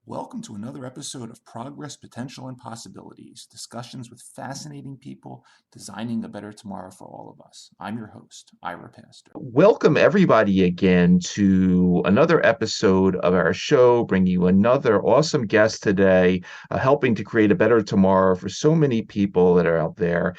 Welcome to another episode of Progress, Potential, and Possibilities, discussions with fascinating people designing a better tomorrow for all of us. I'm your host, Ira Pastor. Welcome everybody again to another episode of our show, bringing you another awesome guest today, helping to create a better tomorrow for so many people that are out there.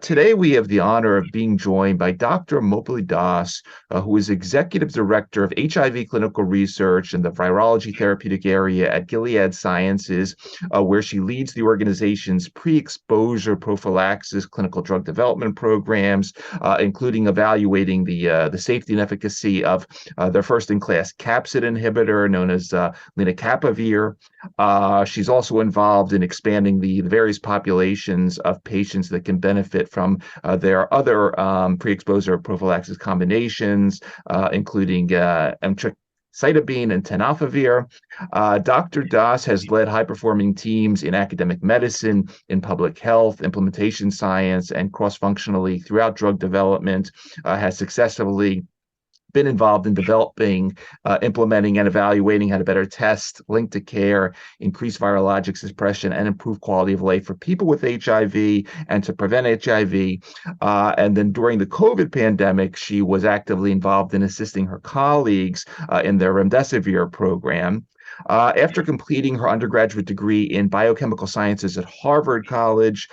Today we have the honor of being joined by Dr. Moupali Das, who is Executive Director of HIV Clinical Research in the Virology Therapeutic Area at Gilead Sciences, where she leads the organization's pre-exposure prophylaxis clinical drug development programs, including evaluating the safety and efficacy of their first-in-class capsid inhibitor known as lenacapavir. She's also involved in expanding the various populations of patients that can benefit from their other pre-exposure prophylaxis combinations, including cytabine and tenofovir. Dr. Das has led high-performing teams in academic medicine, in public health, implementation science, and cross-functionally throughout drug development, has successfully been involved in developing, implementing, and evaluating how to better test, link to care, increase virologic suppression, and improve quality of life for people with HIV and to prevent HIV. And then during the COVID pandemic, she was actively involved in assisting her colleagues in their remdesivir program. After completing her undergraduate degree in Biochemical Sciences at Harvard College,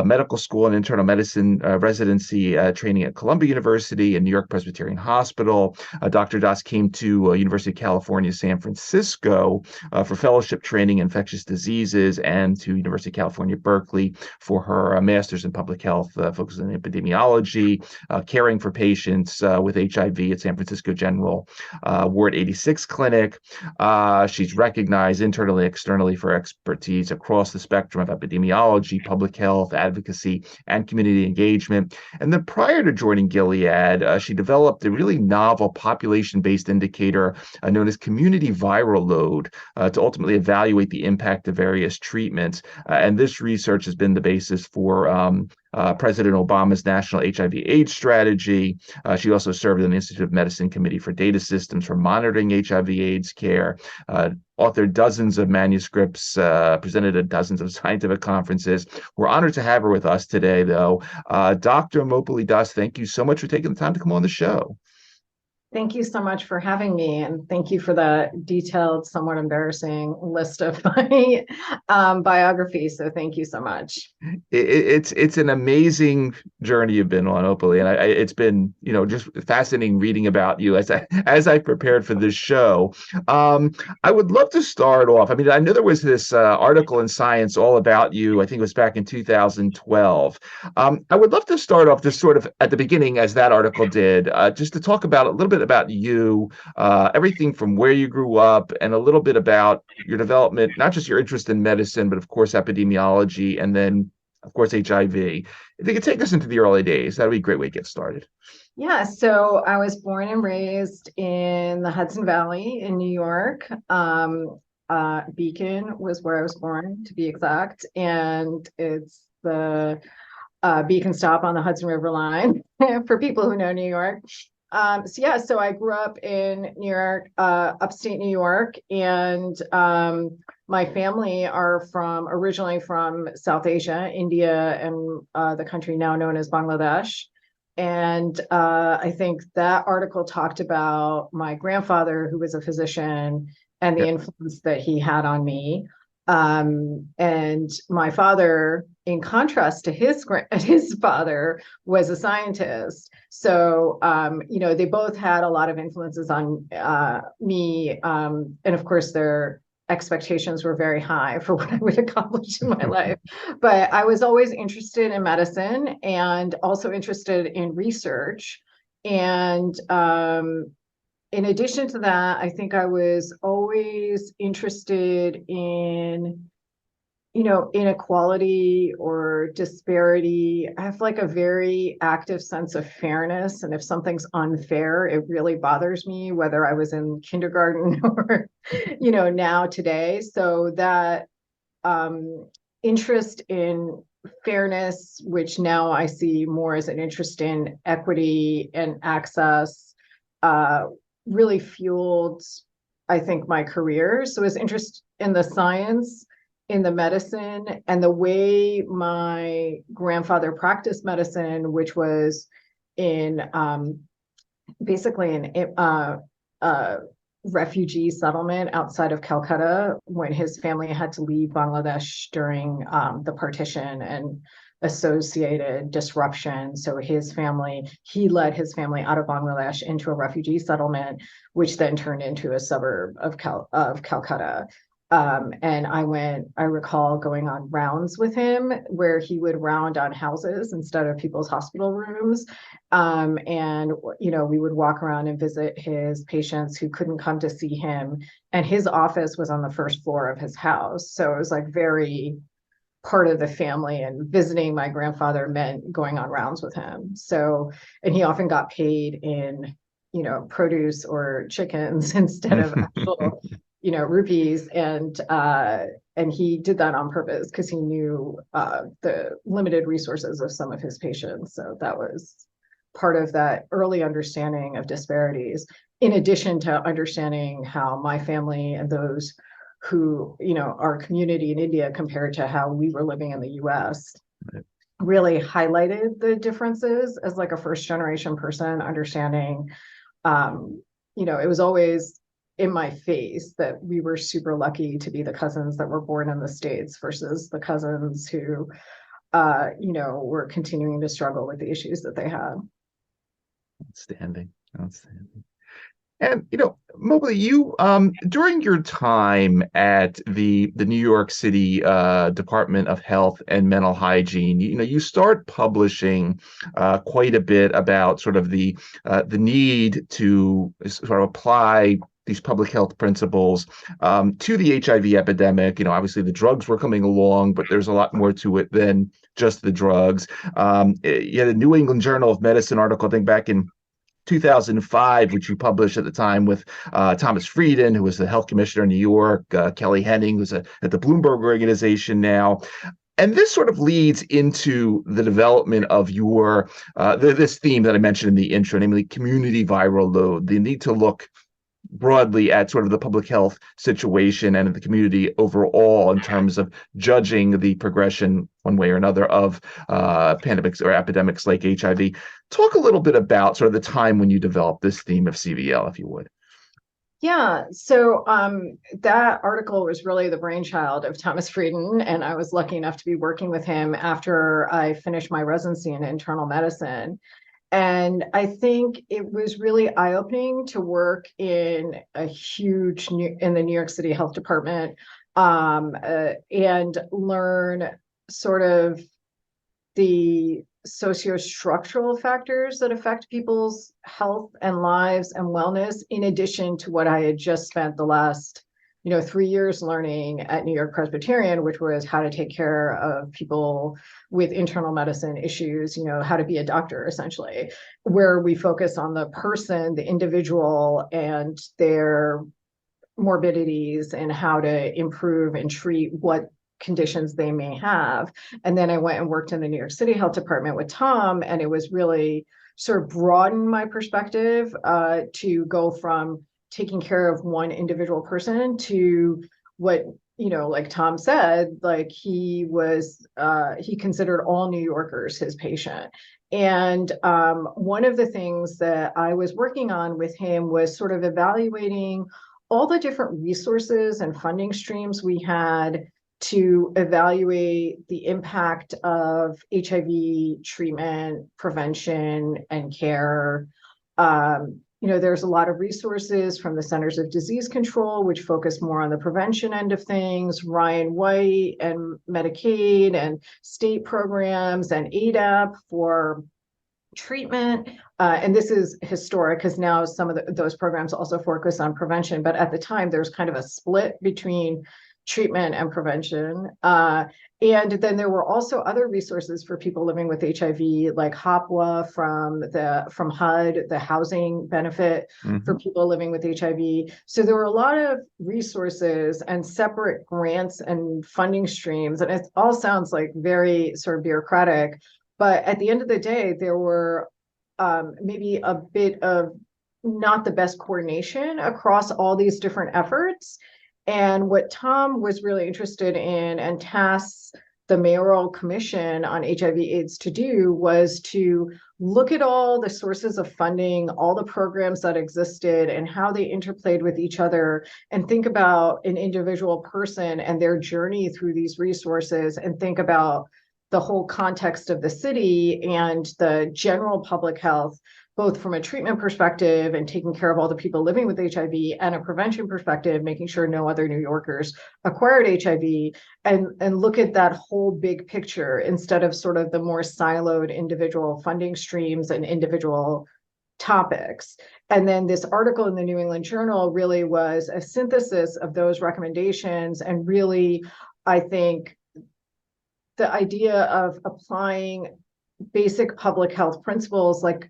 medical school and internal medicine residency training at Columbia University and New York Presbyterian Hospital, Dr. Das came to University of California, San Francisco for fellowship training in infectious diseases and to University of California, Berkeley for her master's in public health, focused on epidemiology, caring for patients with HIV at San Francisco General Ward 86 Clinic. She's recognized internally and externally for expertise across the spectrum of epidemiology, public health, advocacy, and community engagement. And then prior to joining Gilead, she developed a really novel population-based indicator known as community viral load to ultimately evaluate the impact of various treatments. And this research has been the basis for President Obama's national HIV/AIDS strategy. She also served on the Institute of Medicine Committee for Data Systems for monitoring HIV/AIDS care, authored dozens of manuscripts, presented at dozens of scientific conferences. We're honored to have her with us today, though. Dr. Moupali Das, thank you so much for taking the time to come on the show. Thank you so much for having me, and thank you for the detailed, somewhat embarrassing list of my biography. So thank you so much. It's an amazing journey you've been on, Moupali, and it's been just fascinating reading about you as I prepared for this show. I would love to start off. I mean, I know there was this article in Science all about you. I think it was back in 2012. I would love to start off just sort of at the beginning, as that article did, just to talk about a little bit about you, everything from where you grew up, and a little bit about your development, not just your interest in medicine, but of course epidemiology, and then of course HIV. If you could take us into the early days, that would be a great way to get started. Yeah, so I was born and raised in the Hudson Valley in New York. Beacon was where I was born, to be exact, and it's the Beacon stop on the Hudson River line for people who know New York. So I grew up in New York, upstate New York, and my family are originally from South Asia, India, and the country now known as Bangladesh. And I think that article talked about my grandfather, who was a physician, and the influence that he had on me. And my father in contrast to his father was a scientist. So, they both had a lot of influences on me. And of course, their expectations were very high for what I would accomplish in my life. But I was always interested in medicine and also interested in research. And in addition to that, I think I was always interested in inequality or disparity. I have like a very active sense of fairness. And if something's unfair, it really bothers me, whether I was in kindergarten or, now today. So that interest in fairness, which now I see more as an interest in equity and access, really fueled, I think, my career. So his interest in the science, in the medicine, and the way my grandfather practiced medicine, which was in basically an refugee settlement outside of Calcutta when his family had to leave Bangladesh during the partition and associated disruption. So he led his family out of Bangladesh into a refugee settlement, which then turned into a suburb of Calcutta. And I recall going on rounds with him where he would round on houses instead of people's hospital rooms. And, we would walk around and visit his patients who couldn't come to see him. And his office was on the first floor of his house. So it was like very part of the family, and visiting my grandfather meant going on rounds with him. So, and he often got paid in, produce or chickens instead of actual rupees, and he did that on purpose because he knew the limited resources of some of his patients. So that was part of that early understanding of disparities, in addition to understanding how my family and those who, our community in India compared to how we were living in the US, really highlighted the differences as like a first generation person understanding. It was always in my face that we were super lucky to be the cousins that were born in the States versus the cousins who, were continuing to struggle with the issues that they had. Outstanding. And Moupali, you during your time at the New York City Department of Health and Mental Hygiene, you start publishing quite a bit about sort of the need to sort of apply these public health principles to the HIV epidemic. Obviously the drugs were coming along, but there's a lot more to it than just the drugs. You had a New England Journal of Medicine article, I think back in 2005, which you published at the time with Thomas Frieden, who was the health commissioner in New York, Kelly Henning, who's at the Bloomberg organization now. And this sort of leads into the development of your this theme that I mentioned in the intro, namely community viral load, the need to look broadly at sort of the public health situation and the community overall in terms of judging the progression one way or another of pandemics or epidemics like HIV. Talk a little bit about sort of the time when you developed this theme of CVL, if you would. Yeah, so that article was really the brainchild of Thomas Frieden, and I was lucky enough to be working with him after I finished my residency in internal medicine. And I think it was really eye-opening to work in the New York City Health Department and learn sort of the socio-structural factors that affect people's health and lives and wellness, in addition to what I had just spent the last 3 years learning at New York Presbyterian, which was how to take care of people with internal medicine issues, how to be a doctor, essentially, where we focus on the person, the individual, and their morbidities and how to improve and treat what conditions they may have. And then I went and worked in the New York City Health Department with Tom, and it was really sort of broadened my perspective to go from taking care of one individual person to what, like Tom said, like he considered all New Yorkers his patient. And one of the things that I was working on with him was sort of evaluating all the different resources and funding streams we had to evaluate the impact of HIV treatment, prevention, and care. There's a lot of resources from the Centers of Disease Control, which focus more on the prevention end of things, Ryan White and Medicaid and state programs and ADAP for treatment. And this is historic because now some of those programs also focus on prevention. But at the time, there's kind of a split between treatment and prevention. And then there were also other resources for people living with HIV, like HOPWA from HUD, the housing benefit for people living with HIV. So there were a lot of resources and separate grants and funding streams. And it all sounds like very sort of bureaucratic. But at the end of the day, there were maybe a bit of not the best coordination across all these different efforts. And what Tom was really interested in and tasks the mayoral commission on HIV/AIDS to do was to look at all the sources of funding, all the programs that existed and how they interplayed with each other, and think about an individual person and their journey through these resources, and think about the whole context of the city and the general public health, both from a treatment perspective and taking care of all the people living with HIV, and a prevention perspective, making sure no other New Yorkers acquired HIV, and look at that whole big picture instead of sort of the more siloed individual funding streams and individual topics. And then this article in the New England Journal really was a synthesis of those recommendations, and really, I think, the idea of applying basic public health principles like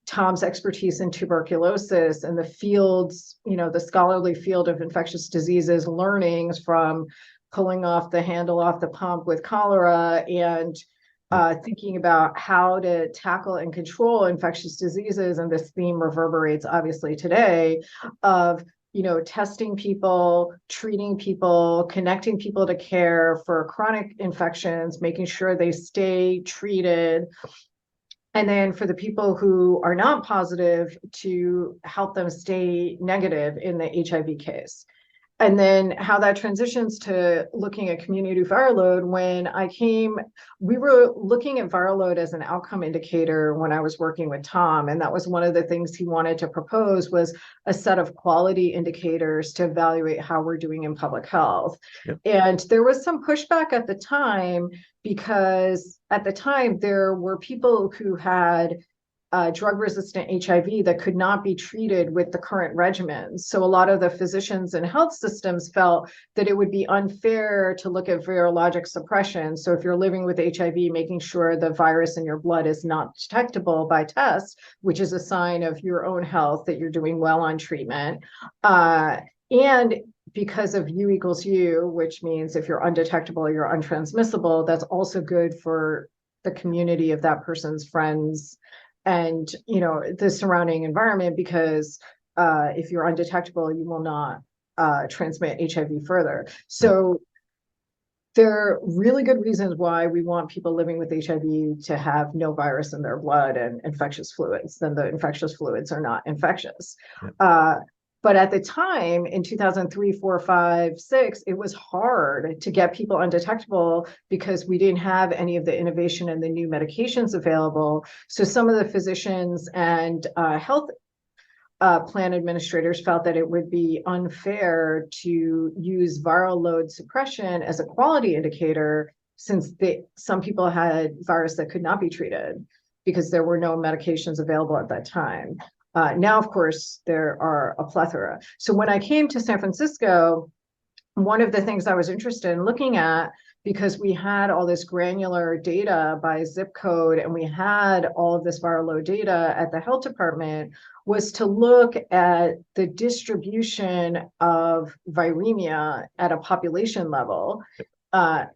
Tom's expertise in tuberculosis and the fields, the scholarly field of infectious diseases, learnings from pulling off the handle off the pump with cholera, and thinking about how to tackle and control infectious diseases. And this theme reverberates obviously today of testing people, treating people, connecting people to care for chronic infections, making sure they stay treated. And then for the people who are not positive, to help them stay negative in the HIV case. And then how that transitions to looking at community viral load. When I came, we were looking at viral load as an outcome indicator when I was working with Tom. And that was one of the things he wanted to propose, was a set of quality indicators to evaluate how we're doing in public health. Yep. And there was some pushback at the time, because at the time there were people who had drug-resistant HIV that could not be treated with the current regimens. So a lot of the physicians and health systems felt that it would be unfair to look at virologic suppression. So if you're living with HIV, making sure the virus in your blood is not detectable by test, which is a sign of your own health, that you're doing well on treatment. And because of U equals U, which means if you're undetectable, you're untransmissible, that's also good for the community of that person's friends and the surrounding environment, because if you're undetectable, you will not transmit HIV further. So there are really good reasons why we want people living with HIV to have no virus in their blood and infectious fluids. Then the infectious fluids are not infectious. Yeah. But at the time, in 2003, 4, 5, 6, it was hard to get people undetectable because we didn't have any of the innovation and the new medications available. So some of the physicians and health plan administrators felt that it would be unfair to use viral load suppression as a quality indicator, since some people had virus that could not be treated because there were no medications available at that time. Now, of course, there are a plethora. So when I came to San Francisco, one of the things I was interested in looking at, because we had all this granular data by zip code and we had all of this viral load data at the health department, was to look at the distribution of viremia at a population level.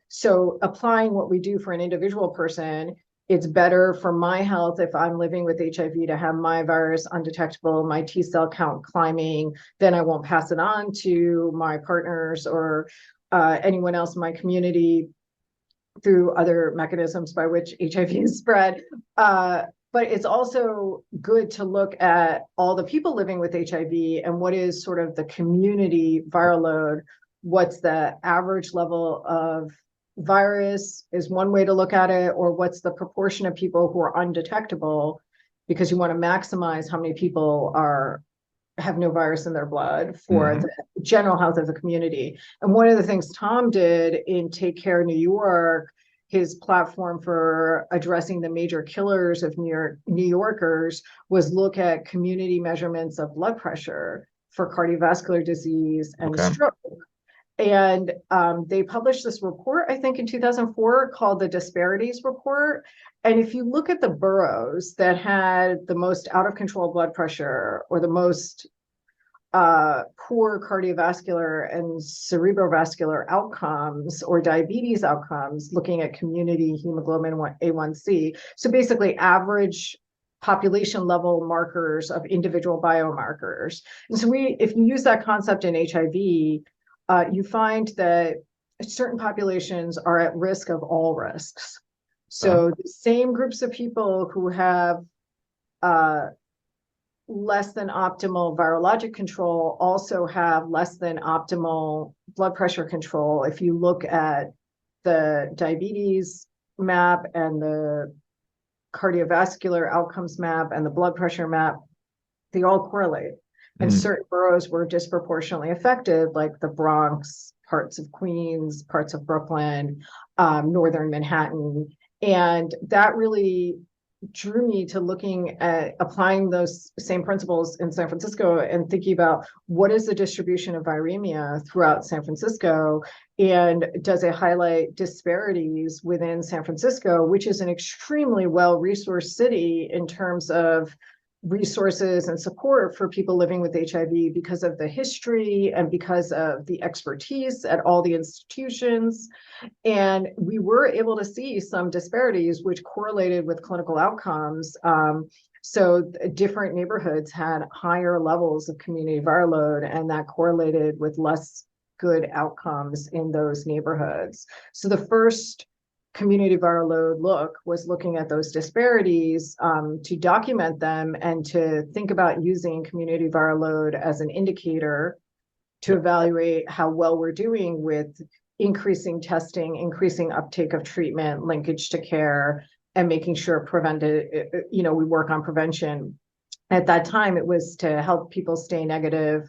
So applying what we do for an individual person, it's better for my health if I'm living with HIV to have my virus undetectable, my T cell count climbing, then I won't pass it on to my partners or anyone else in my community through other mechanisms by which HIV is spread. But it's also good to look at all the people living with HIV and what is sort of the community viral load what's the average level of virus is one way to look at it, or what's the proportion of people who are undetectable, because you want to maximize how many people have no virus in their blood for the general health of the community. And one of the things Tom did in Take Care New York, his platform for addressing the major killers of New Yorkers, was look at community measurements of blood pressure for cardiovascular disease and stroke. And they published this report, I think in 2004, called the Disparities Report. And if you look at the boroughs that had the most out of control blood pressure, or the most poor cardiovascular and cerebrovascular outcomes, or diabetes outcomes, looking at community hemoglobin A1C, so basically average population level markers of individual biomarkers. And so if you use that concept in HIV, you find that certain populations are at risk of all risks. So the same groups of people who have less than optimal virologic control also have less than optimal blood pressure control. If you look at the diabetes map and the cardiovascular outcomes map and the blood pressure map, they all correlate. And certain boroughs were disproportionately affected, like the Bronx, parts of Queens, parts of Brooklyn, northern Manhattan. And that really drew me to looking at applying those same principles in San Francisco and thinking about what is the distribution of viremia throughout San Francisco, and does it highlight disparities within San Francisco, which is an extremely well-resourced city in terms of resources and support for people living with HIV, because of the history and because of the expertise at all the institutions. And we were able to see some disparities which correlated with clinical outcomes. So different neighborhoods had higher levels of community viral load, and that correlated with less good outcomes in those neighborhoods. So the first community viral load look was looking at those disparities to document them and to think about using community viral load as an indicator to evaluate how well we're doing with increasing testing, increasing uptake of treatment, linkage to care, and making sure we work on prevention. At that time, it was to help people stay negative,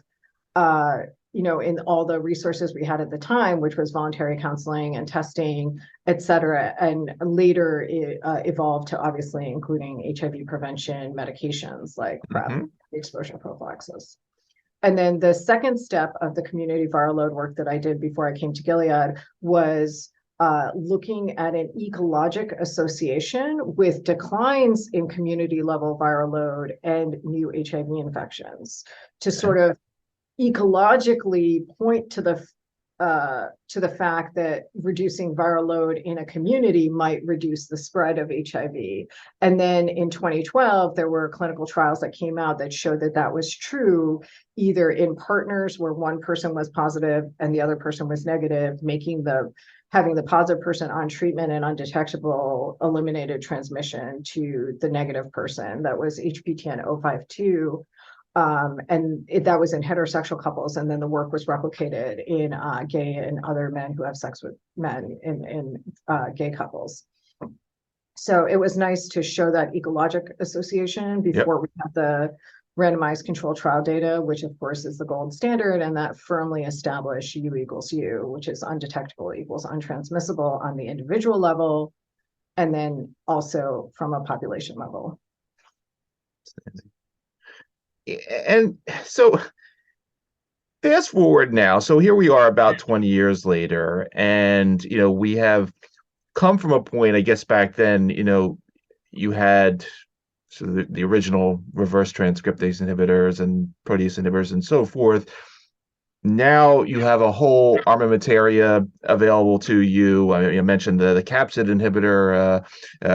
in all the resources we had at the time, which was voluntary counseling and testing, et cetera. And later it evolved to obviously including HIV prevention medications like PrEP, exposure prophylaxis. And then the second step of the community viral load work that I did before I came to Gilead was looking at an ecologic association with declines in community level viral load and new HIV infections, to sort of ecologically point to the fact that reducing viral load in a community might reduce the spread of HIV. And then in 2012, there were clinical trials that came out that showed that that was true, either in partners where one person was positive and the other person was negative, having the positive person on treatment and undetectable eliminated transmission to the negative person. That was HPTN 052. And that was in heterosexual couples, and then the work was replicated in gay and other men who have sex with men in gay couples. So it was nice to show that ecologic association before we had the randomized control trial data, which of course is the gold standard, and that firmly established U equals U, which is undetectable equals untransmissible on the individual level, and then also from a population level. And so fast forward now. So here we are about 20 years later, and, we have come from a point, I guess back then, you had the original reverse transcriptase inhibitors and protease inhibitors and so forth. Now you have a whole armamentaria available to you. I mentioned the capsid inhibitor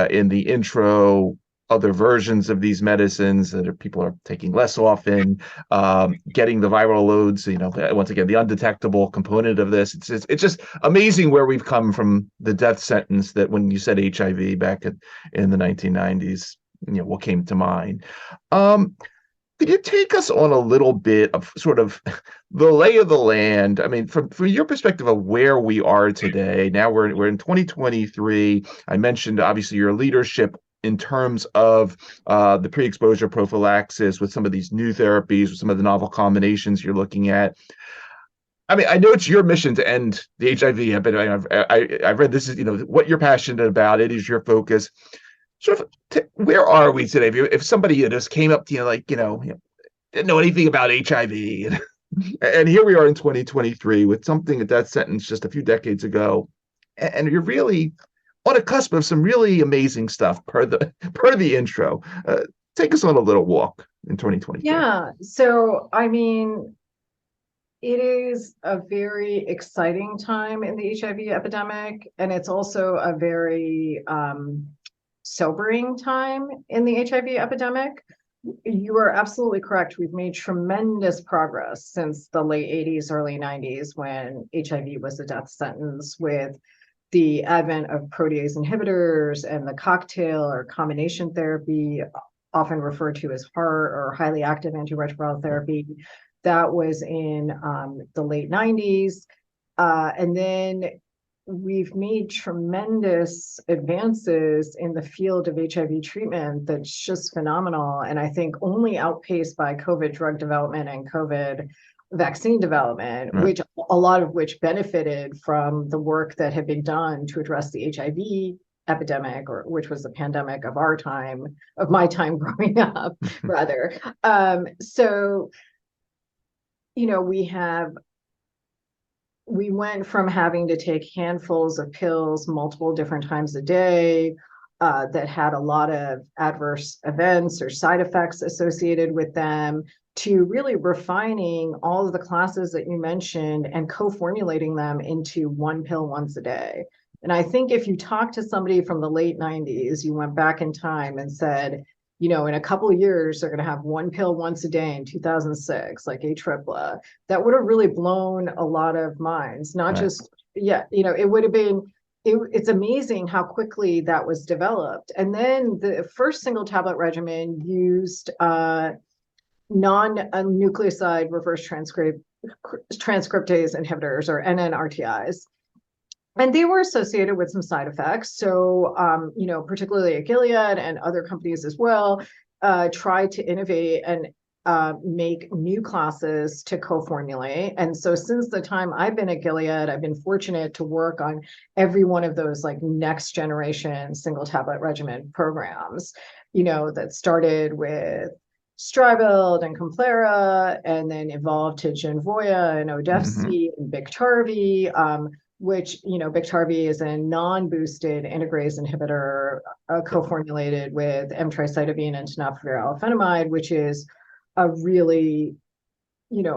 in the intro, other versions of these medicines that people are taking less often, getting the viral loads, once again, the undetectable component of this. It's just amazing where we've come from the death sentence that when you said HIV back in the 1990s, what came to mind. Could you take us on a little bit of sort of the lay of the land? I mean, from your perspective of where we are today. Now we're in 2023. I mentioned obviously your leadership in terms of the pre-exposure prophylaxis with some of these new therapies, with some of the novel combinations you're looking at. I mean, I know it's your mission to end the HIV epidemic. I've read this is, what you're passionate about. It is your focus. Sort of, where are we today? If somebody just came up to you, like, didn't know anything about HIV, and here we are in 2023 with something that sentence just a few decades ago, and you're really on a cusp of some really amazing stuff per the intro. Take us on a little walk in 2023. Yeah. So, I mean, it is a very exciting time in the HIV epidemic, and it's also a very sobering time in the HIV epidemic. You are absolutely correct. We've made tremendous progress since the late 80s, early 90s, when HIV was a death sentence, with the advent of protease inhibitors and the cocktail or combination therapy, often referred to as HAART or highly active antiretroviral therapy. That was in the late 90s. And then we've made tremendous advances in the field of HIV treatment that's just phenomenal. And I think only outpaced by COVID drug development and COVID vaccine development, Right. which a lot of which benefited from the work that had been done to address the HIV epidemic, or which was the pandemic of our time, of my time growing up, rather. So, we went from having to take handfuls of pills multiple different times a day that had a lot of adverse events or side effects associated with them, to really refining all of the classes that you mentioned and co-formulating them into one pill once a day. And I think if you talk to somebody from the late 90s, you went back in time and said, in a couple of years, they're going to have one pill once a day in 2006, like ATRIPLA, that would have really blown a lot of minds. Not Right. just, it would have been, it's amazing how quickly that was developed. And then the first single tablet regimen used non-nucleoside reverse transcriptase inhibitors, or NNRTIs. And they were associated with some side effects. So, particularly at Gilead and other companies as well, tried to innovate and make new classes to co-formulate. And so since the time I've been at Gilead, I've been fortunate to work on every one of those like next generation single tablet regimen programs, that started with Stribild and Complera, and then evolved to Genvoya and Odefsey and Biktarvy, which, Biktarvy is a non-boosted integrase inhibitor co-formulated with emtricitabine and tenofovir alafenamide, which is a really,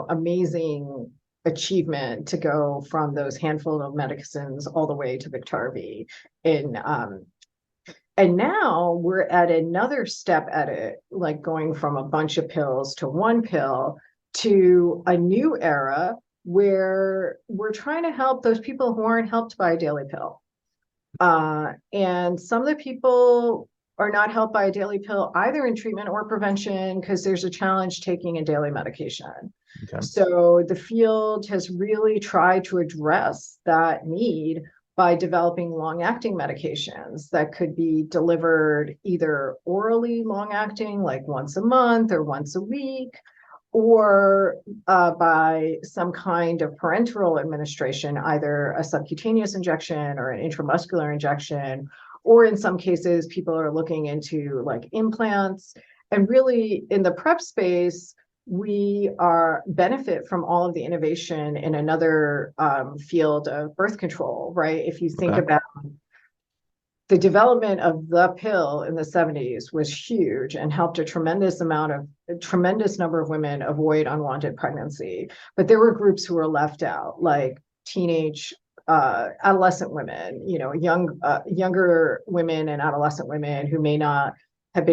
amazing achievement to go from those handful of medicines all the way to Biktarvy. And now we're at another step at it, like going from a bunch of pills to one pill, to a new era where we're trying to help those people who aren't helped by a daily pill. And some of the people are not helped by a daily pill, either in treatment or prevention, because there's a challenge taking a daily medication. Okay. So the field has really tried to address that need by developing long-acting medications that could be delivered either orally long-acting, like once a month or once a week, or by some kind of parenteral administration, either a subcutaneous injection or an intramuscular injection, or in some cases, people are looking into like implants. And really, in the PrEP space, we benefit from all of the innovation in another field of birth control, right? If you think about the development of the pill in the 70s was huge and helped a tremendous number of women avoid unwanted pregnancy. But there were groups who were left out, like teenage, adolescent women, younger women and adolescent women who may not have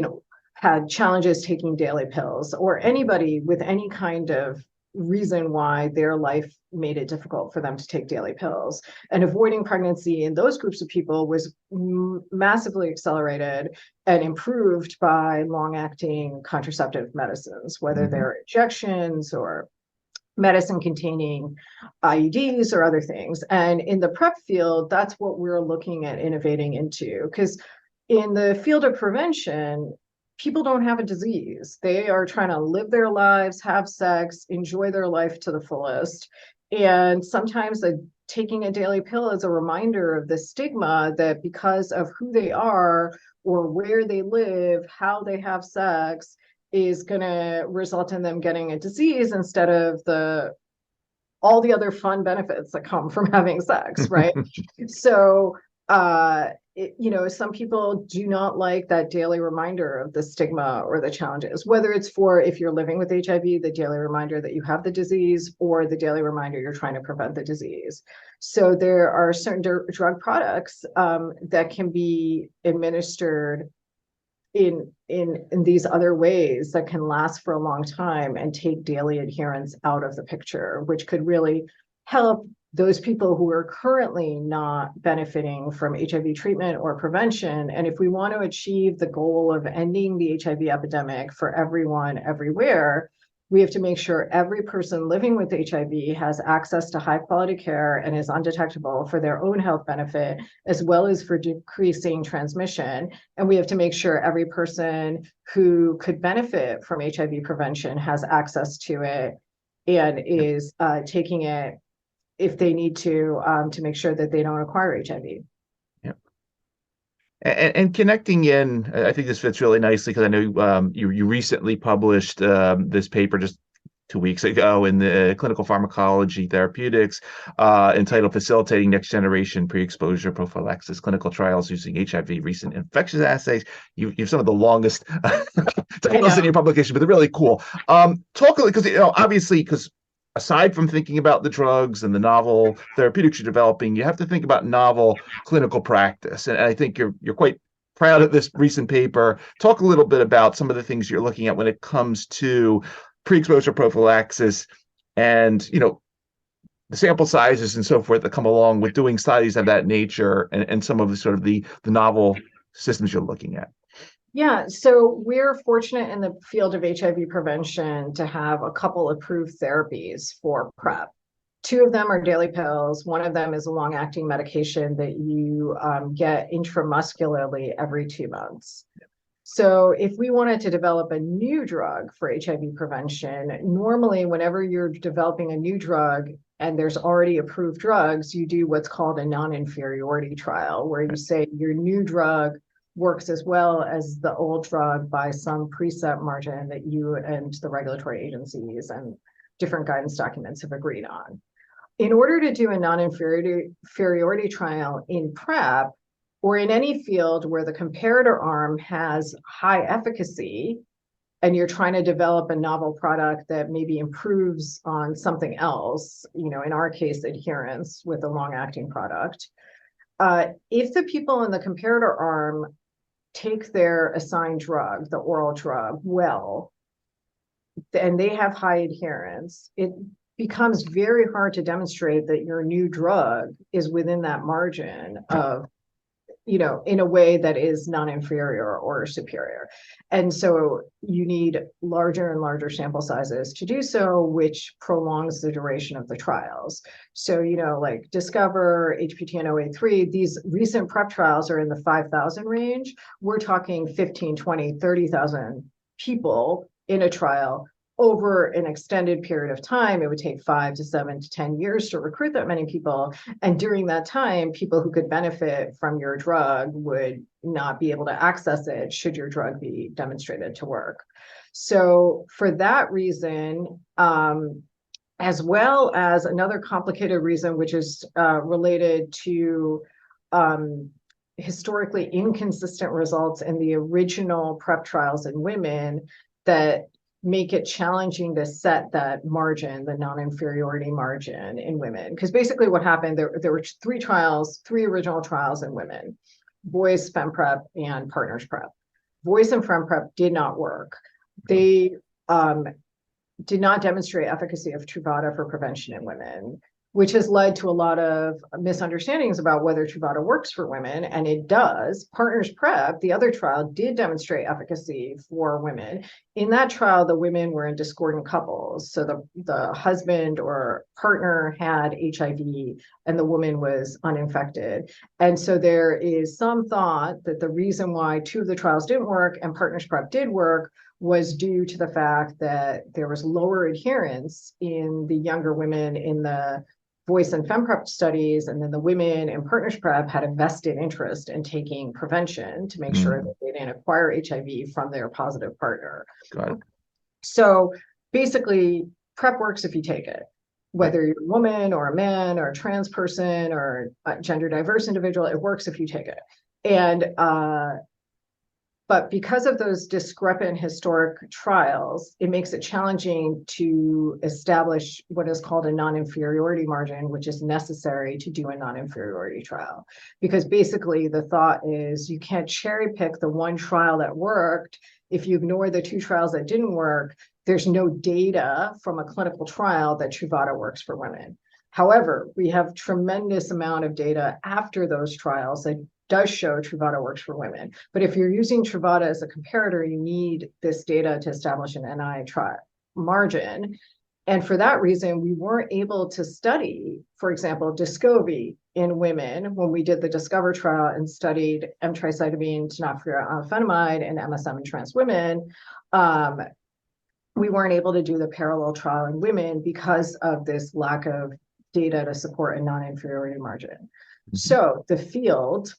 had challenges taking daily pills, or anybody with any kind of reason why their life made it difficult for them to take daily pills. And avoiding pregnancy in those groups of people was massively accelerated and improved by long-acting contraceptive medicines, whether they're injections or medicine containing IUDs or other things. And in the PrEP field, that's what we're looking at innovating into, because in the field of prevention, people don't have a disease. They are trying to live their lives, have sex, enjoy their life to the fullest. And sometimes taking a daily pill is a reminder of the stigma that because of who they are or where they live, how they have sex, is going to result in them getting a disease instead of all the other fun benefits that come from having sex, right? So, some people do not like that daily reminder of the stigma or the challenges, whether it's for if you're living with HIV, the daily reminder that you have the disease, or the daily reminder you're trying to prevent the disease. So there are certain drug products that can be administered in these other ways that can last for a long time and take daily adherence out of the picture, which could really help those people who are currently not benefiting from HIV treatment or prevention. And if we want to achieve the goal of ending the HIV epidemic for everyone, everywhere, we have to make sure every person living with HIV has access to high quality care and is undetectable for their own health benefit, as well as for decreasing transmission. And we have to make sure every person who could benefit from HIV prevention has access to it and is taking it if they need to make sure that they don't acquire HIV. And connecting in, I think this fits really nicely because I know you recently published this paper just 2 weeks ago in the Clinical Pharmacology Therapeutics entitled Facilitating Next Generation Pre-Exposure Prophylaxis Clinical Trials Using HIV Recent Infectious Assays. You have some of the longest titles in your publication, but they're really cool. Talk, because obviously, because aside from thinking about the drugs and the novel therapeutics you're developing, you have to think about novel clinical practice. And I think you're quite proud of this recent paper. Talk a little bit about some of the things you're looking at when it comes to pre-exposure prophylaxis and, the sample sizes and so forth that come along with doing studies of that nature and some of the sort of the novel systems you're looking at. Yeah, so we're fortunate in the field of HIV prevention to have a couple approved therapies for PrEP. 2 of them are daily pills. 1 of them is a long-acting medication that you get intramuscularly every 2 months. So if we wanted to develop a new drug for HIV prevention, normally whenever you're developing a new drug and there's already approved drugs, you do what's called a non-inferiority trial, where you say your new drug works as well as the old drug by some preset margin that you and the regulatory agencies and different guidance documents have agreed on. In order to do a non-inferiority trial in PrEP, or in any field where the comparator arm has high efficacy, and you're trying to develop a novel product that maybe improves on something else, in our case, adherence with a long-acting product, if the people in the comparator arm take their assigned drug, the oral drug, well, and they have high adherence, it becomes very hard to demonstrate that your new drug is within that margin of, in a way that is non-inferior or superior. And so you need larger and larger sample sizes to do so, which prolongs the duration of the trials. So, like Discover, HPTN-083, these recent PrEP trials are in the 5,000 range. We're talking 15, 20, 30,000 people in a trial over an extended period of time. It would take 5 to 7 to 10 years to recruit that many people. And during that time, people who could benefit from your drug would not be able to access it should your drug be demonstrated to work. So for that reason, as well as another complicated reason, which is related to historically inconsistent results in the original PrEP trials in women that make it challenging to set that margin, the non-inferiority margin in women. Because basically what happened, there were 3 original trials in women: Boys FemPrep and Partners PrEP. Boys and FemPrep did not work. They did not demonstrate efficacy of Truvada for prevention in women, which has led to a lot of misunderstandings about whether Truvada works for women, and it does. Partners PrEP, the other trial, did demonstrate efficacy for women. In that trial, the women were in discordant couples. So the husband or partner had HIV and the woman was uninfected. And so there is some thought that the reason why 2 of the trials didn't work and Partners PrEP did work was due to the fact that there was lower adherence in the younger women in the Voice and FemPrep studies, and then the women in Partners PrEP had a vested interest in taking prevention to make sure that they didn't acquire HIV from their positive partner. Got it. So basically, PrEP works if you take it, whether you're a woman or a man or a trans person or a gender diverse individual, it works if you take it. And but because of those discrepant historic trials, it makes it challenging to establish what is called a non-inferiority margin, which is necessary to do a non-inferiority trial. Because basically the thought is you can't cherry pick the one trial that worked. If you ignore the 2 trials that didn't work, there's no data from a clinical trial that Truvada works for women. However, we have tremendous amount of data after those trials that does show Truvada works for women. But if you're using Truvada as a comparator, you need this data to establish an NI trial margin. And for that reason, we weren't able to study, for example, Descovy in women when we did the Discover trial and studied emtricitabine, tenofovir alafenamide, and MSM in trans women. We weren't able to do the parallel trial in women because of this lack of data to support a non-inferiority margin. So the field,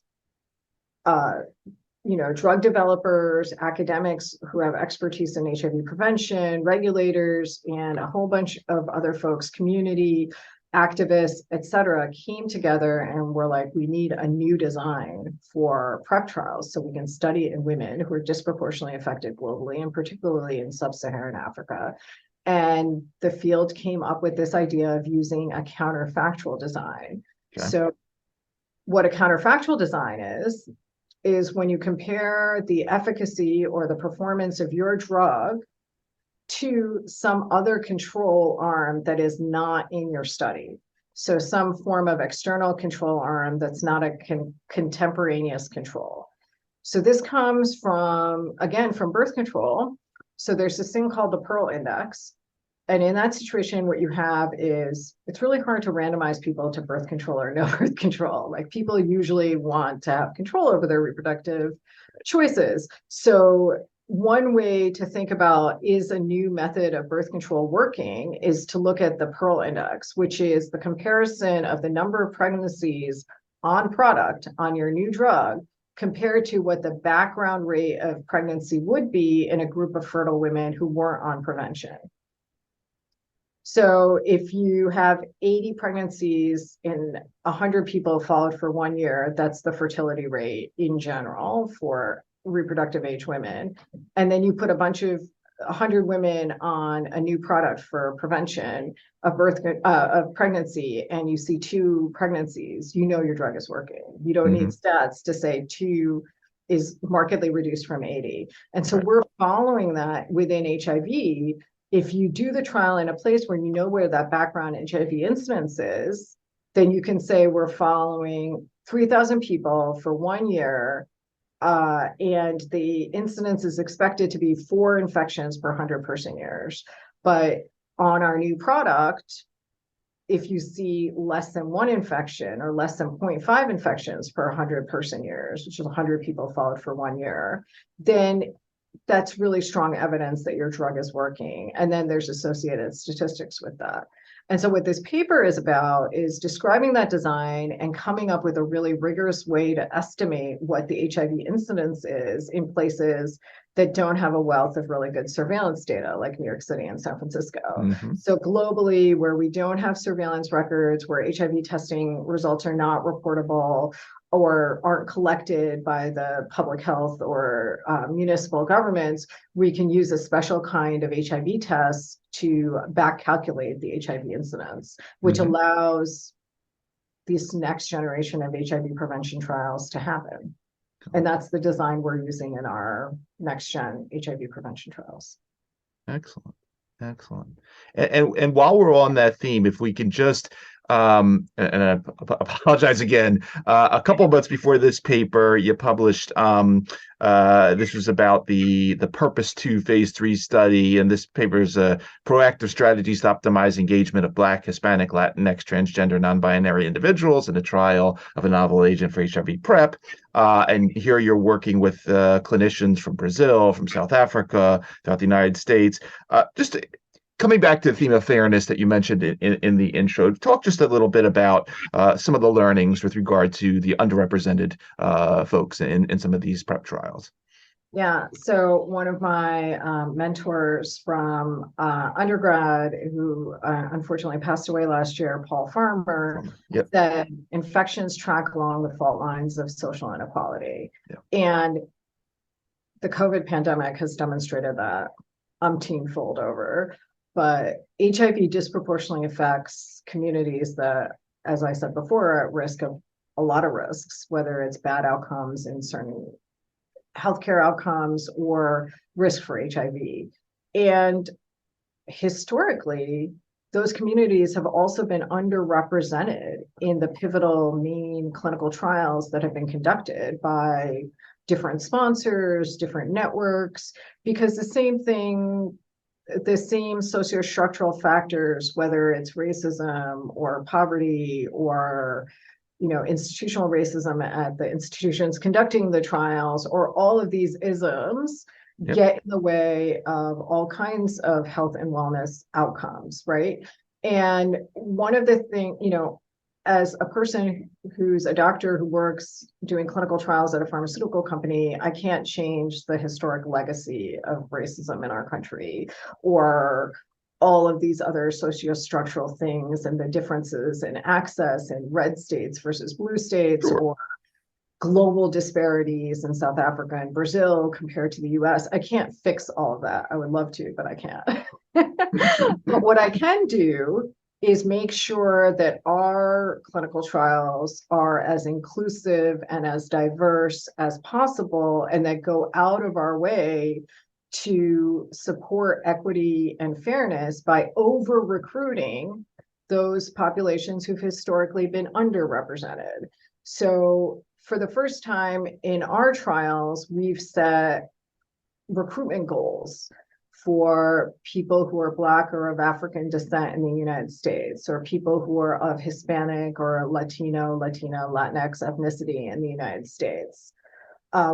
drug developers, academics who have expertise in HIV prevention, regulators, and a whole bunch of other folks, community activists, et cetera, came together and were like, we need a new design for PrEP trials so we can study it in women who are disproportionately affected globally, and particularly in sub-Saharan Africa. And the field came up with this idea of using a counterfactual design. Okay. So what a counterfactual design is when you compare the efficacy or the performance of your drug to some other control arm that is not in your study. So some form of external control arm that's not a contemporaneous control. So this comes from, again, from birth control. So there's this thing called the Pearl Index. And in that situation, what you have is, it's really hard to randomize people to birth control or no birth control. Like, people usually want to have control over their reproductive choices. So one way to think about, is a new method of birth control working, is to look at the Pearl Index, which is the comparison of the number of pregnancies on product on your new drug compared to what the background rate of pregnancy would be in a group of fertile women who weren't on prevention. So if you have 80 pregnancies in 100 people followed for 1 year, that's the fertility rate in general for reproductive age women. And then you put a bunch of 100 women on a new product for prevention of pregnancy, and you see 2 pregnancies, you know your drug is working. You don't need stats to say 2 is markedly reduced from 80. And so we're following that within HIV. If you do the trial in a place where you know where that background HIV incidence is, then you can say we're following 3,000 people for 1 year, and the incidence is expected to be 4 infections per 100 person years. But on our new product, if you see less than 1 infection or less than 0.5 infections per 100 person years, which is 100 people followed for 1 year, then that's really strong evidence that your drug is working. And then there's associated statistics with that. And so what this paper is about is describing that design and coming up with a really rigorous way to estimate what the HIV incidence is in places that don't have a wealth of really good surveillance data, like New York City and San Francisco. So globally, where we don't have surveillance records, where HIV testing results are not reportable or aren't collected by the public health or municipal governments, we can use a special kind of HIV test to back calculate the HIV incidence, which allows this next generation of HIV prevention trials to happen. And that's the design we're using in our next gen HIV prevention trials. Excellent. Excellent. And while we're on that theme, if we can just and I apologize again. A couple of months before this paper, you published this was about the Purpose 2 phase 3 study, and this paper is proactive strategies to optimize engagement of Black, Hispanic, Latinx, transgender, non-binary individuals in a trial of a novel agent for HIV PrEP. And here you're working with clinicians from Brazil, from South Africa, throughout the United States. Just coming back to the theme of fairness that you mentioned in the intro, talk just a little bit about some of the learnings with regard to the underrepresented folks in some of these PrEP trials. Yeah, so one of my mentors from undergrad, who unfortunately passed away last year, Paul Farmer, Yep. said infections track along the fault lines of social inequality. Yep. And the COVID pandemic has demonstrated that umpteen-fold over. But HIV disproportionately affects communities that, as I said before, are at risk of a lot of risks, whether it's bad outcomes in certain healthcare outcomes or risk for HIV. And historically, those communities have also been underrepresented in the pivotal main clinical trials that have been conducted by different sponsors, different networks, because the same sociostructural factors, whether it's racism or poverty or institutional racism at the institutions conducting the trials, or all of these isms, Yep. get in the way of all kinds of health and wellness outcomes, right? And one of the things, as a person who's a doctor who works doing clinical trials at a pharmaceutical company, I can't change the historic legacy of racism in our country, or all of these other sociostructural things and the differences in access in red states versus blue states, Sure. or global disparities in South Africa and Brazil compared to the US. I can't fix all of that. I would love to, but I can't. But what I can do is make sure that our clinical trials are as inclusive and as diverse as possible, and that go out of our way to support equity and fairness by over recruiting those populations who've historically been underrepresented. So for the first time in our trials, we've set recruitment goals for people who are Black or of African descent in the United States, or people who are of Hispanic or Latino, Latina, Latinx ethnicity in the United States.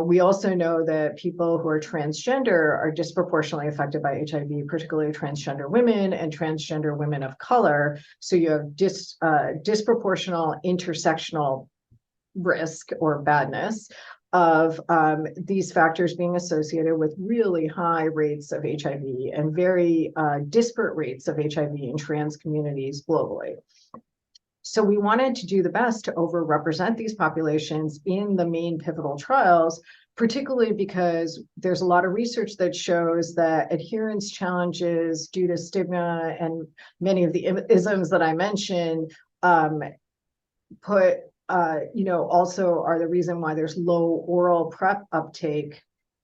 We also know that people who are transgender are disproportionately affected by HIV, particularly transgender women and transgender women of color. So you have disproportional intersectional risk or badness of these factors being associated with really high rates of HIV and very disparate rates of HIV in trans communities globally. So we wanted to do the best to overrepresent these populations in the main pivotal trials, particularly because there's a lot of research that shows that adherence challenges due to stigma and many of the isms that I mentioned also are the reason why there's low oral PrEP uptake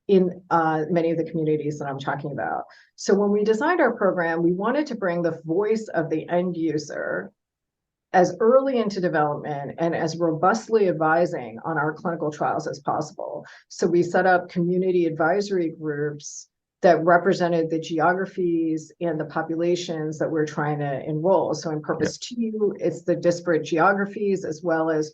in many of the communities that I'm talking about. So when we designed our program, we wanted to bring the voice of the end user as early into development and as robustly advising on our clinical trials as possible. So we set up community advisory groups that represented the geographies and the populations that we're trying to enroll. So in Purpose 2, it's the disparate geographies, as well as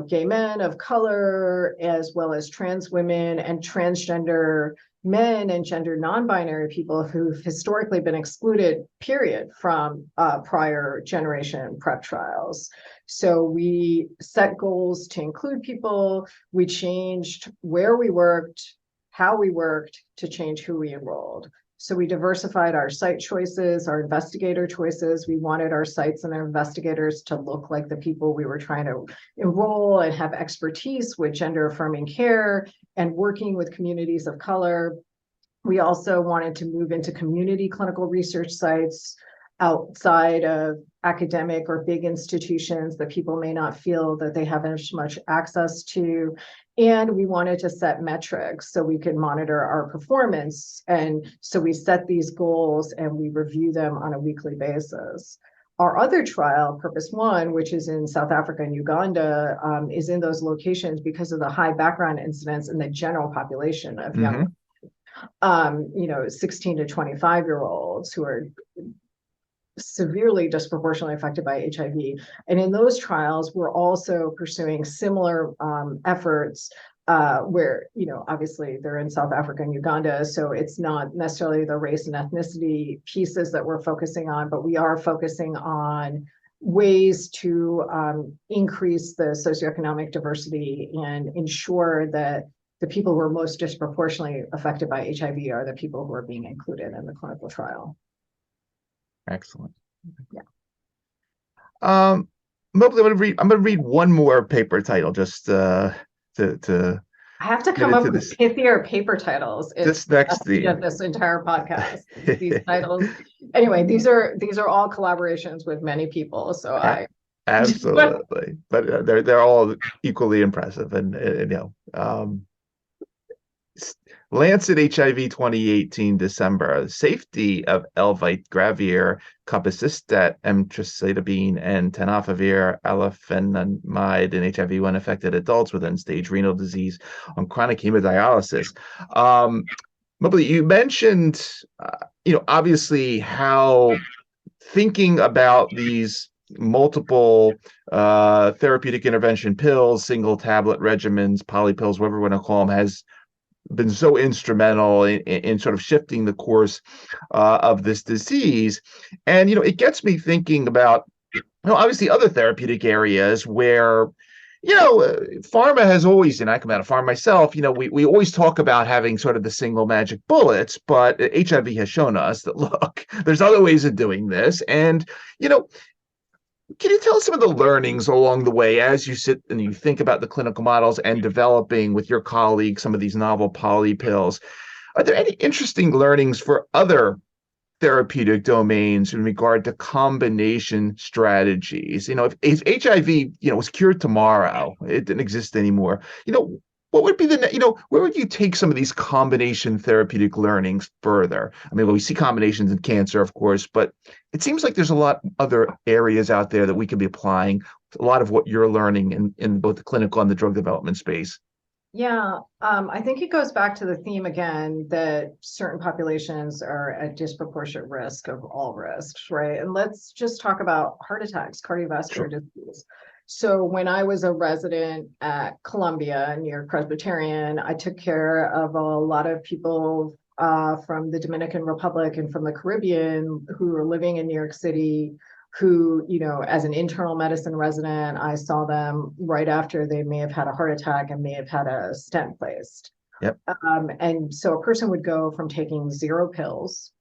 gay men of color, as well as trans women and transgender men and gender non-binary people who've historically been excluded, period, from prior generation PrEP trials. So we set goals to include people. We changed where we worked, how we worked, to change who we enrolled. So we diversified our site choices, our investigator choices. We wanted our sites and our investigators to look like the people we were trying to enroll and have expertise with gender affirming care and working with communities of color. We also wanted to move into community clinical research sites outside of academic or big institutions that people may not feel that they have as much access to. And we wanted to set metrics so we could monitor our performance. And so we set these goals and we review them on a weekly basis. Our other trial, Purpose One, which is in South Africa and Uganda, is in those locations because of the high background incidence in the general population of young, 16 to 25-year-olds who are severely disproportionately affected by HIV. And in those trials, we're also pursuing similar efforts where, obviously they're in South Africa and Uganda, so it's not necessarily the race and ethnicity pieces that we're focusing on, but we are focusing on ways to increase the socioeconomic diversity and ensure that the people who are most disproportionately affected by HIV are the people who are being included in the clinical trial. Excellent. Yeah. Moupali, I'm gonna read one more paper title just to I have to come up with pithier paper titles. This next theme. This entire podcast. These titles. Anyway, these are all collaborations with many people. So absolutely, but they're all equally impressive, and Lancet HIV 2018 December, safety of Elvite-Gravir, Capacistat, emtricitabine, and tenofovir alafenamide in HIV-1 affected adults with end-stage renal disease on chronic hemodialysis. Moupali, you mentioned, obviously how thinking about these multiple therapeutic intervention pills, single tablet regimens, polypills, whatever we want to call them, has been so instrumental in sort of shifting the course of this disease. And, it gets me thinking about, obviously other therapeutic areas where, pharma has always, and I come out of pharma myself, we always talk about having sort of the single magic bullets, but HIV has shown us that, look, there's other ways of doing this. And, can you tell us some of the learnings along the way as you sit and you think about the clinical models and developing with your colleagues some of these novel poly pills? Are there any interesting learnings for other therapeutic domains in regard to combination strategies? If HIV, was cured tomorrow, it didn't exist anymore, what would be where would you take some of these combination therapeutic learnings further? I mean, we see combinations in cancer, of course, but it seems like there's a lot other areas out there that we could be applying a lot of what you're learning in both the clinical and the drug development space. Yeah, I think it goes back to the theme again that certain populations are at disproportionate risk of all risks, right? And let's just talk about heart attacks, cardiovascular disease. So when I was a resident at Columbia near Presbyterian, I took care of a lot of people from the Dominican Republic and from the Caribbean who were living in New York City, who, as an internal medicine resident, I saw them right after they may have had a heart attack and may have had a stent placed. Yep. And so a person would go from taking 0 pills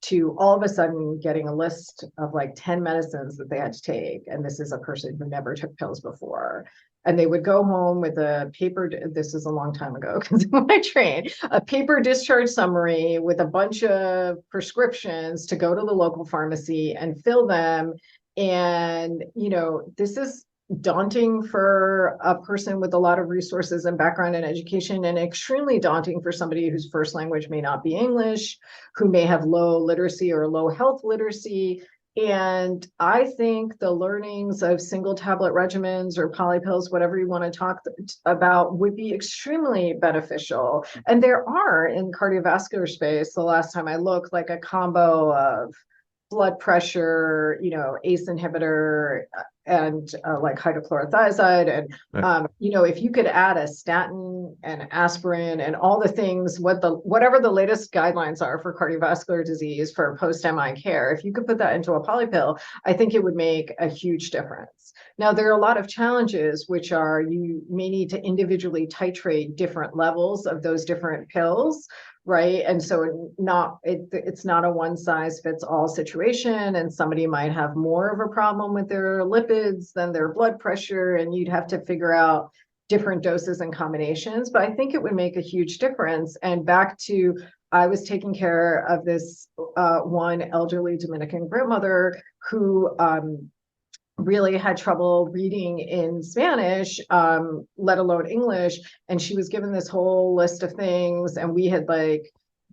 to all of a sudden getting a list of like 10 medicines that they had to take. And this is a person who never took pills before. And they would go home with a paper, this is a long time ago because when I trained, a paper discharge summary with a bunch of prescriptions to go to the local pharmacy and fill them. And, this is daunting for a person with a lot of resources and background in education, and extremely daunting for somebody whose first language may not be English, who may have low literacy or low health literacy. And I think the learnings of single tablet regimens or polypills, whatever you want to talk about, would be extremely beneficial. And there are in cardiovascular space, the last time I looked, like a combo of blood pressure, ACE inhibitor, and like hydrochlorothiazide. And, if you could add a statin and aspirin and all the things, whatever the latest guidelines are for cardiovascular disease for post-MI care, if you could put that into a polypill, I think it would make a huge difference. Now, there are a lot of challenges, which are you may need to individually titrate different levels of those different pills, right? And so it's not a one size fits all situation, and somebody might have more of a problem with their lipids than their blood pressure, and you'd have to figure out different doses and combinations. But I think it would make a huge difference. And back to, I was taking care of this one elderly Dominican grandmother who really had trouble reading in Spanish, let alone English. And she was given this whole list of things. And we had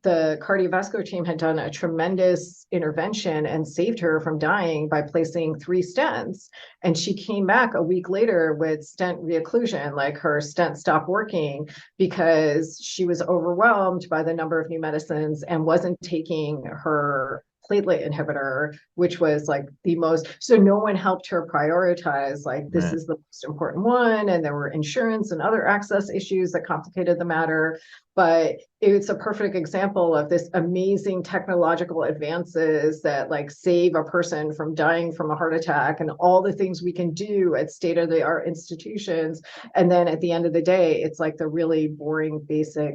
the cardiovascular team had done a tremendous intervention and saved her from dying by placing 3 stents. And she came back a week later with stent reocclusion, like her stent stopped working because she was overwhelmed by the number of new medicines and wasn't taking her platelet inhibitor, which was like the most, so no one helped her prioritize, like, this is the most important one. And there were insurance and other access issues that complicated the matter. But it's a perfect example of this amazing technological advances that like save a person from dying from a heart attack and all the things we can do at state-of-the-art institutions. And then at the end of the day, it's like the really boring, basic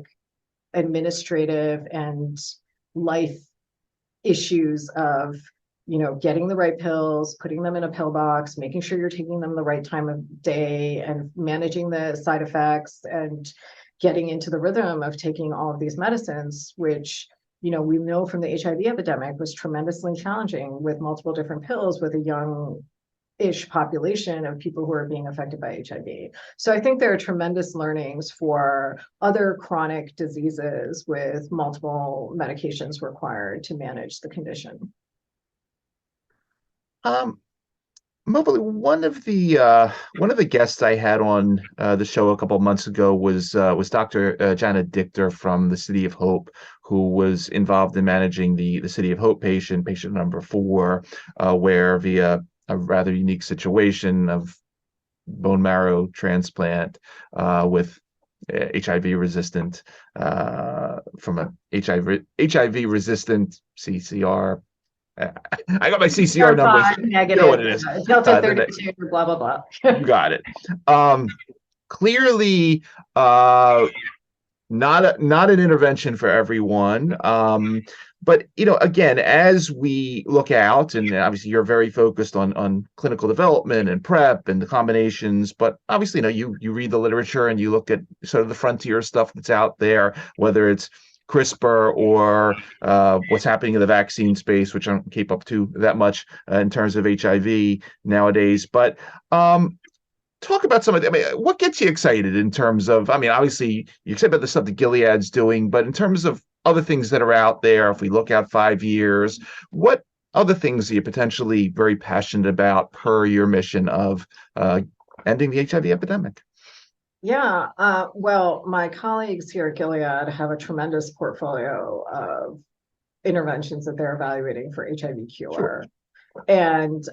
administrative and life issues of, getting the right pills, putting them in a pill box, making sure you're taking them the right time of day, and managing the side effects, and getting into the rhythm of taking all of these medicines, which, we know from the HIV epidemic was tremendously challenging with multiple different pills with a young-ish population of people who are being affected by HIV. So I think there are tremendous learnings for other chronic diseases with multiple medications required to manage the condition. Moupali, one of the guests I had on the show a couple of months ago was Dr. Janet Dichter from the City of Hope, who was involved in managing the City of Hope patient number 4, where via a rather unique situation of bone marrow transplant with HIV resistant from a HIV resistant CCR. I got my CCR numbers. Negative, you know what it is. Delta 32, blah, blah, blah. You got it. Clearly, not an intervention for everyone. But again, as we look out, and obviously you're very focused on clinical development and prep and the combinations, but obviously, you read the literature and you look at sort of the frontier stuff that's out there, whether it's CRISPR or what's happening in the vaccine space, which I don't keep up to that much in terms of HIV nowadays. But talk about some of the, what gets you excited in terms of, obviously you're excited about the stuff that Gilead's doing, but in terms of other things that are out there, if we look out 5 years, what other things are you potentially very passionate about per your mission of ending the HIV epidemic? Yeah, well, my colleagues here at Gilead have a tremendous portfolio of interventions that they're evaluating for HIV cure. Sure. And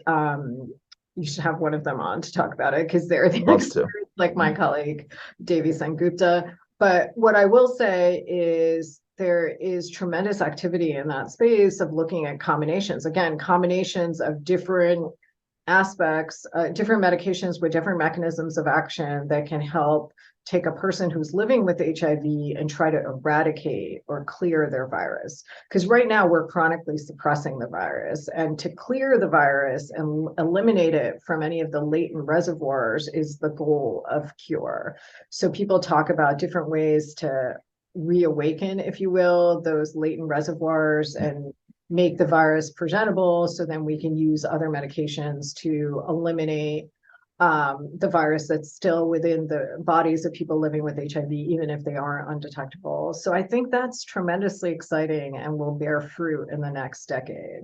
you should have one of them on to talk about it, because they're the experts, like my colleague, Devi Sengupta. But what I will say is there is tremendous activity in that space of looking at combinations. Again, combinations of different aspects, different medications with different mechanisms of action that can help take a person who's living with HIV and try to eradicate or clear their virus. Because right now we're chronically suppressing the virus, and to clear the virus and eliminate it from any of the latent reservoirs is the goal of cure. So people talk about different ways to reawaken, if you will, those latent reservoirs and make the virus presentable, so then we can use other medications to eliminate the virus that's still within the bodies of people living with HIV, even if they aren't undetectable. So I think that's tremendously exciting and will bear fruit in the next decade.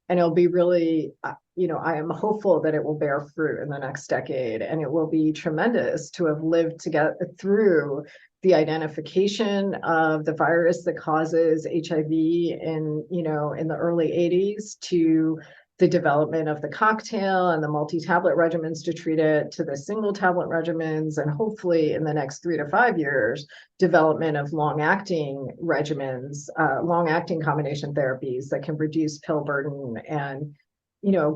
And it'll be really, I am hopeful that it will bear fruit in the next decade, and it will be tremendous to have lived to get through the identification of the virus that causes HIV in the early 80s, to the development of the cocktail and the multi-tablet regimens to treat it, to the single tablet regimens, and hopefully in the next 3 to 5 years, development of long-acting regimens, long-acting combination therapies that can reduce pill burden and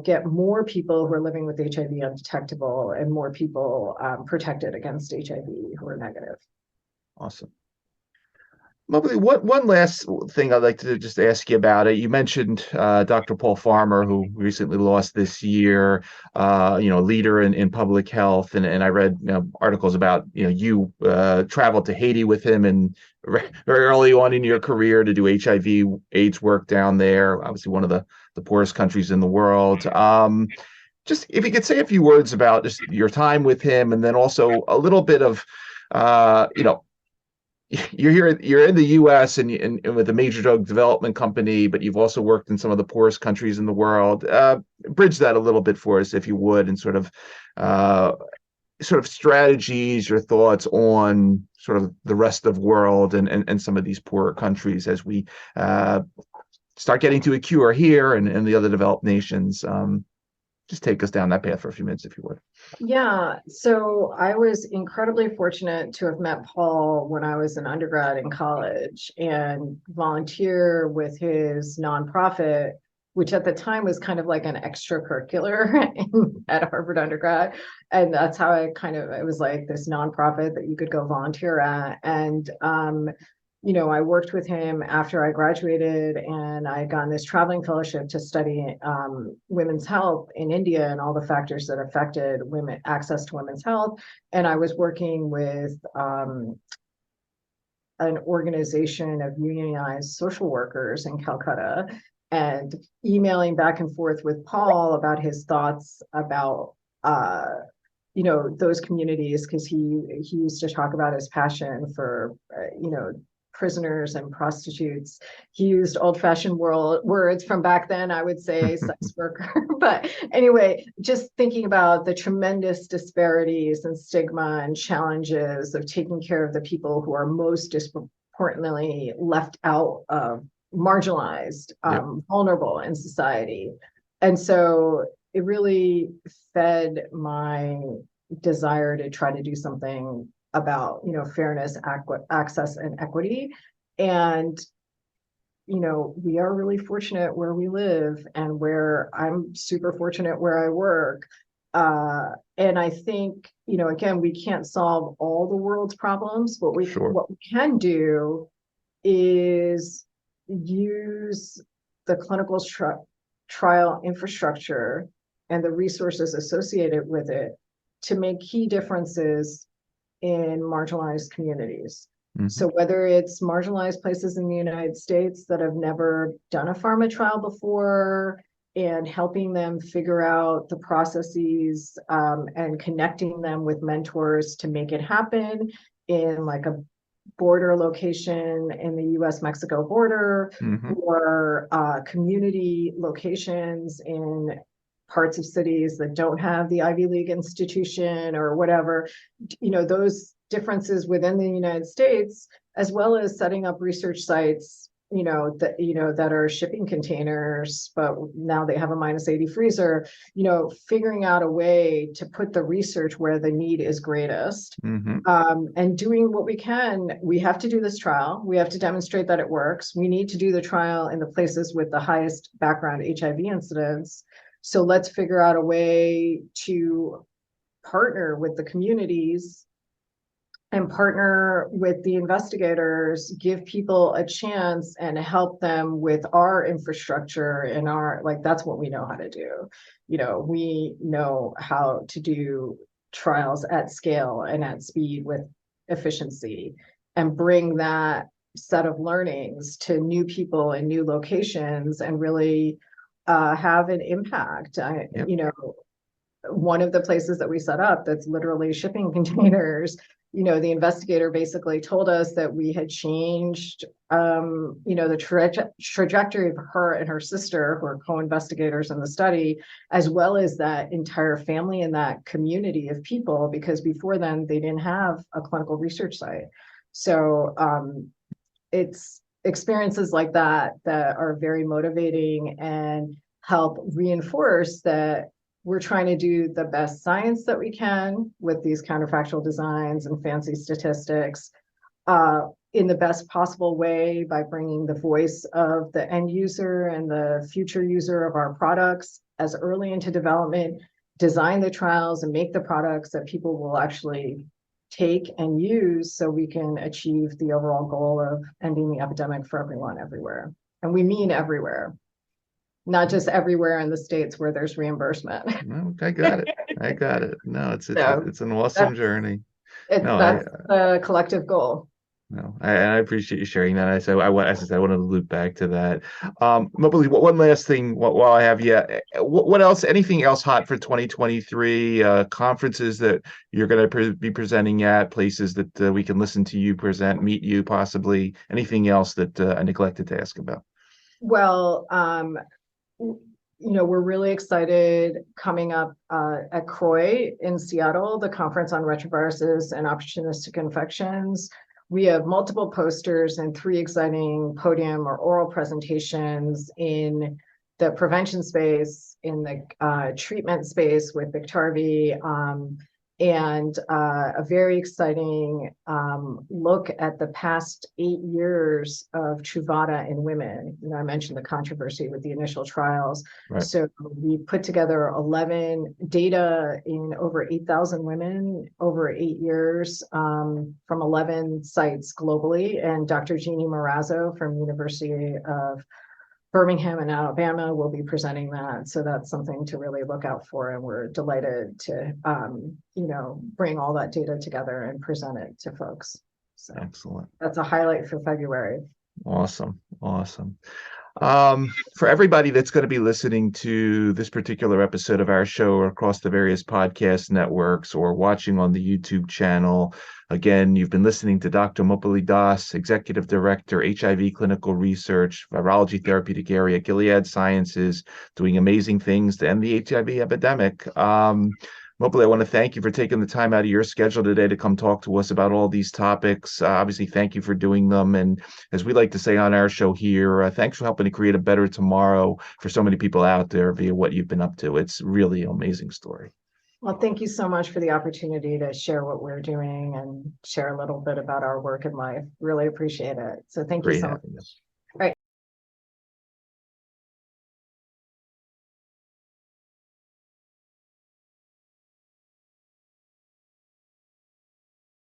get more people who are living with HIV undetectable and more people protected against HIV who are negative. Awesome. Moupali, one last thing I'd like to just ask you about it. You mentioned Dr. Paul Farmer, who recently lost this year, leader in public health. And I read articles about, you traveled to Haiti with him and very early on in your career to do HIV/AIDS work down there, obviously one of the poorest countries in the world. just if you could say a few words about just your time with him, and then also a little bit of, you know, you're in the U.S. and with a major drug development company, but you've also worked in some of the poorest countries in the world. Bridge that a little bit for us, if you would, and uh, sort of strategies, your thoughts on sort of the rest of the world and some of these poorer countries as we start getting to a cure here and the other developed nations. Just take us down that path for a few minutes, if you would. Yeah, so I was incredibly fortunate to have met Paul when I was an undergrad in college and volunteer with his nonprofit, which at the time was kind of like an extracurricular at Harvard undergrad. And that's how it was like this nonprofit that you could go volunteer at. And I worked with him after I graduated, and I got this traveling fellowship to study women's health in India and all the factors that affected women access to women's health. And I was working with an organization of unionized social workers in Calcutta and emailing back and forth with Paul about his thoughts about those communities, because he used to talk about his passion for prisoners and prostitutes. He used old-fashioned words from back then, I would say sex worker. But anyway, just thinking about the tremendous disparities and stigma and challenges of taking care of the people who are most disproportionately left out of, marginalized, vulnerable in society. And so it really fed my desire to try to do something about fairness, access, and equity. And we are really fortunate where we live, and where I'm super fortunate where I work. And I think again, we can't solve all the world's problems, but what we can do is use the clinical trial infrastructure and the resources associated with it to make key differences in marginalized communities. Mm-hmm. So whether it's marginalized places in the United States that have never done a pharma trial before, and helping them figure out the processes and connecting them with mentors to make it happen in like a border location in the US-Mexico border, mm-hmm. or community locations in parts of cities that don't have the Ivy League institution or whatever, those differences within the United States, as well as setting up research sites, that are shipping containers, but now they have a -80 freezer, figuring out a way to put the research where the need is greatest, mm-hmm. And doing what we can. We have to do this trial. We have to demonstrate that it works. We need to do the trial in the places with the highest background HIV incidence. So let's figure out a way to partner with the communities and partner with the investigators, give people a chance and help them with our infrastructure and that's what we know how to do. We know how to do trials at scale and at speed with efficiency, and bring that set of learnings to new people in new locations and really have an impact. One of the places that we set up that's literally shipping containers, the investigator basically told us that we had changed, the trajectory of her and her sister, who are co-investigators in the study, as well as that entire family in that community of people, because before then they didn't have a clinical research site. So it's experiences like that are very motivating and help reinforce that we're trying to do the best science that we can with these counterfactual designs and fancy statistics in the best possible way, by bringing the voice of the end user and the future user of our products as early into development, design the trials and make the products that people will actually take and use, so we can achieve the overall goal of ending the epidemic for everyone everywhere. And we mean everywhere, not just everywhere in the states where there's reimbursement. No, I got it. I got it. No, it's an awesome journey. That's the collective goal. No, I appreciate you sharing that. As I said, I wanted to loop back to that. Moupali, one last thing while I have you. What else? Anything else hot for 2023? Conferences that you're going to be presenting at, places that we can listen to you present, meet you, possibly. Anything else that I neglected to ask about? Well, we're really excited coming up at CROI in Seattle, the Conference on Retroviruses and Opportunistic Infections. We have multiple posters and 3 exciting podium or oral presentations in the prevention space, in the treatment space with Biktarvy, and a very exciting look at the past 8 years of Truvada in women. I mentioned the controversy with the initial trials. Right. So we put together 11 data in over 8,000 women over 8 years from 11 sites globally. And Dr. Jeannie Marazzo from University of Birmingham in Alabama will be presenting that. So that's something to really look out for. And we're delighted to, bring all that data together and present it to folks. So Excellent. That's a highlight for February. Awesome. For everybody that's going to be listening to this particular episode of our show or across the various podcast networks or watching on the YouTube channel, again, you've been listening to Dr. Moupali Das, Executive Director, HIV Clinical Research, Virology Therapeutic Area, Gilead Sciences, doing amazing things to end the HIV epidemic. Moupali, I want to thank you for taking the time out of your schedule today to come talk to us about all these topics. Obviously, thank you for doing them. And as we like to say on our show here, thanks for helping to create a better tomorrow for so many people out there via what you've been up to. It's really an amazing story. Well, thank you so much for the opportunity to share what we're doing and share a little bit about our work in life. Really appreciate it. So thank you so much.